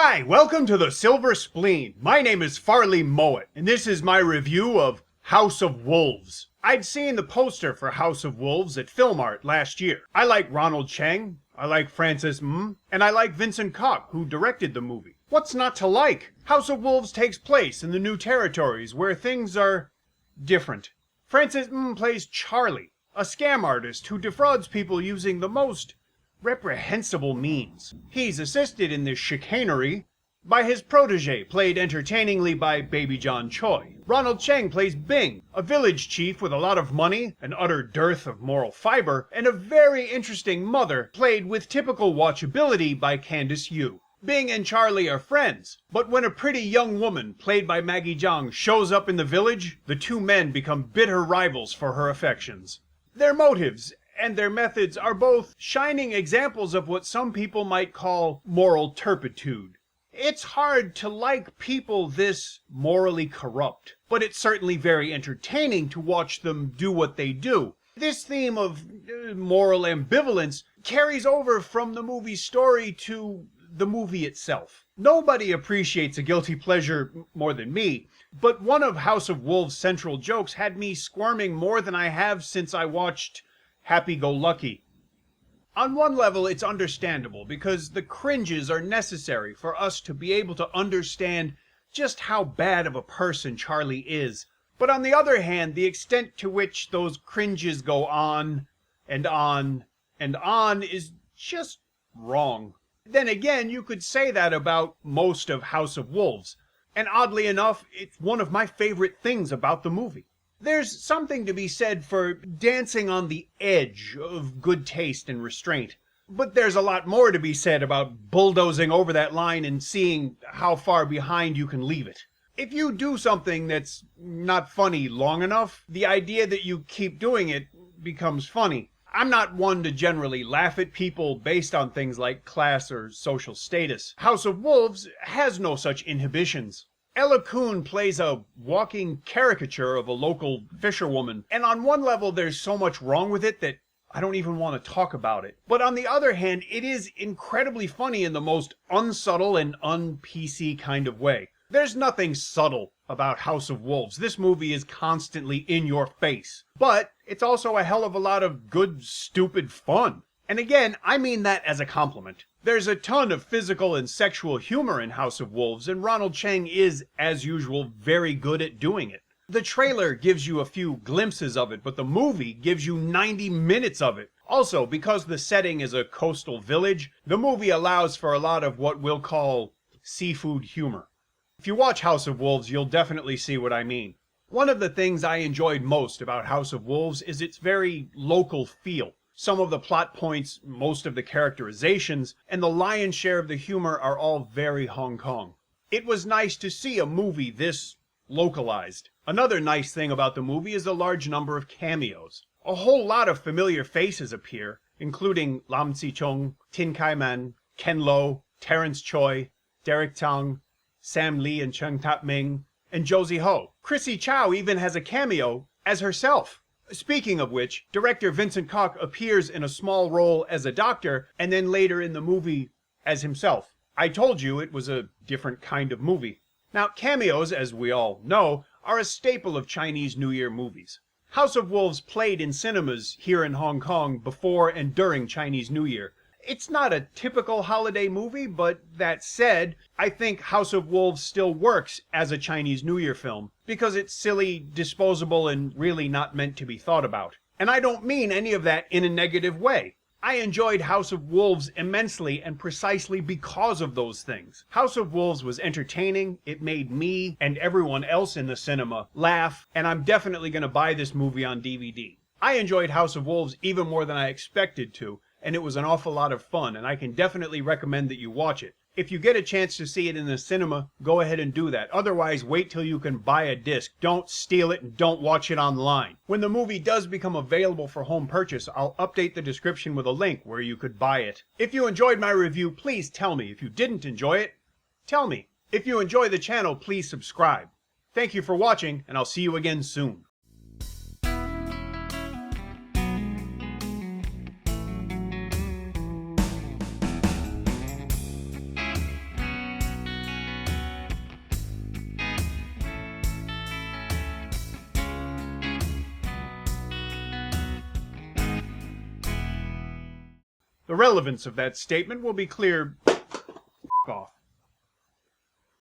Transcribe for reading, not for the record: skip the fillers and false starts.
Hi, welcome to the Silver Spleen. My name is Farley Mowat, and this is my review of House of Wolves. I'd seen the poster for House of Wolves at Film Art last year. I like Ronald Cheng, I like Francis and I like Vincent Koch, who directed the movie. What's not to like? House of Wolves takes place in the New Territories, where things are different. Francis plays Charlie, a scam artist who defrauds people using the most reprehensible means. He's assisted in this chicanery by his protege, played entertainingly by Baby John Choi. Ronald Cheng plays Bing, a village chief with a lot of money, an utter dearth of moral fiber, and a very interesting mother, played with typical watchability by Candice Yu. Bing and Charlie are friends, but when a pretty young woman, played by Maggie Jiang, shows up in the village, the two men become bitter rivals for her affections. Their motives and their methods are both shining examples of what some people might call moral turpitude. It's hard to like people this morally corrupt, but it's certainly very entertaining to watch them do what they do. This theme of moral ambivalence carries over from the movie's story to the movie itself. Nobody appreciates a guilty pleasure more than me, but one of House of Wolves' central jokes had me squirming more than I have since I watched Happy-Go-Lucky. On one level, it's understandable, because the cringes are necessary for us to be able to understand just how bad of a person Charlie is. But on the other hand, the extent to which those cringes go on and on and on is just wrong. Then again, you could say that about most of House of Wolves, and oddly enough, it's one of my favorite things about the movie. There's something to be said for dancing on the edge of good taste and restraint. But there's a lot more to be said about bulldozing over that line and seeing how far behind you can leave it. If you do something that's not funny long enough, the idea that you keep doing it becomes funny. I'm not one to generally laugh at people based on things like class or social status. House of Wolves has no such inhibitions. Ella Kuhn plays a walking caricature of a local fisherwoman, and on one level there's so much wrong with it that I don't even want to talk about it. But on the other hand, it is incredibly funny in the most unsubtle and un-PC kind of way. There's nothing subtle about House of Wolves. This movie is constantly in your face. But it's also a hell of a lot of good, stupid fun. And again, I mean that as a compliment. There's a ton of physical and sexual humor in House of Wolves, and Ronald Cheng is, as usual, very good at doing it. The trailer gives you a few glimpses of it, but the movie gives you 90 minutes of it. Also, because the setting is a coastal village, the movie allows for a lot of what we'll call seafood humor. If you watch House of Wolves, you'll definitely see what I mean. One of the things I enjoyed most about House of Wolves is its very local feel. Some of the plot points, most of the characterizations, and the lion's share of the humor are all very Hong Kong. It was nice to see a movie this localized. Another nice thing about the movie is the large number of cameos. A whole lot of familiar faces appear, including Lam Si-chung, Tin Kai-man, Ken Lo, Terrence Choi, Derek Tang, Sam Lee and Cheng Tap-ming, and Josie Ho. Chrissy Chow even has a cameo as herself. Speaking of which, director Vincent Koch appears in a small role as a doctor, and then later in the movie as himself. I told you it was a different kind of movie. Now, cameos, as we all know, are a staple of Chinese New Year movies. House of Wolves played in cinemas here in Hong Kong before and during Chinese New Year. It's not a typical holiday movie, but that said, I think House of Wolves still works as a Chinese New Year film, because it's silly, disposable, and really not meant to be thought about. And I don't mean any of that in a negative way. I enjoyed House of Wolves immensely, and precisely because of those things. House of Wolves was entertaining, it made me and everyone else in the cinema laugh, and I'm definitely going to buy this movie on DVD. I enjoyed House of Wolves even more than I expected to, and it was an awful lot of fun, and I can definitely recommend that you watch it. If you get a chance to see it in the cinema, go ahead and do that. Otherwise, wait till you can buy a disc. Don't steal it and don't watch it online. When the movie does become available for home purchase, I'll update the description with a link where you could buy it. If you enjoyed my review, please tell me. If you didn't enjoy it, tell me. If you enjoy the channel, please subscribe. Thank you for watching, and I'll see you again soon. The relevance of that statement will be clear off.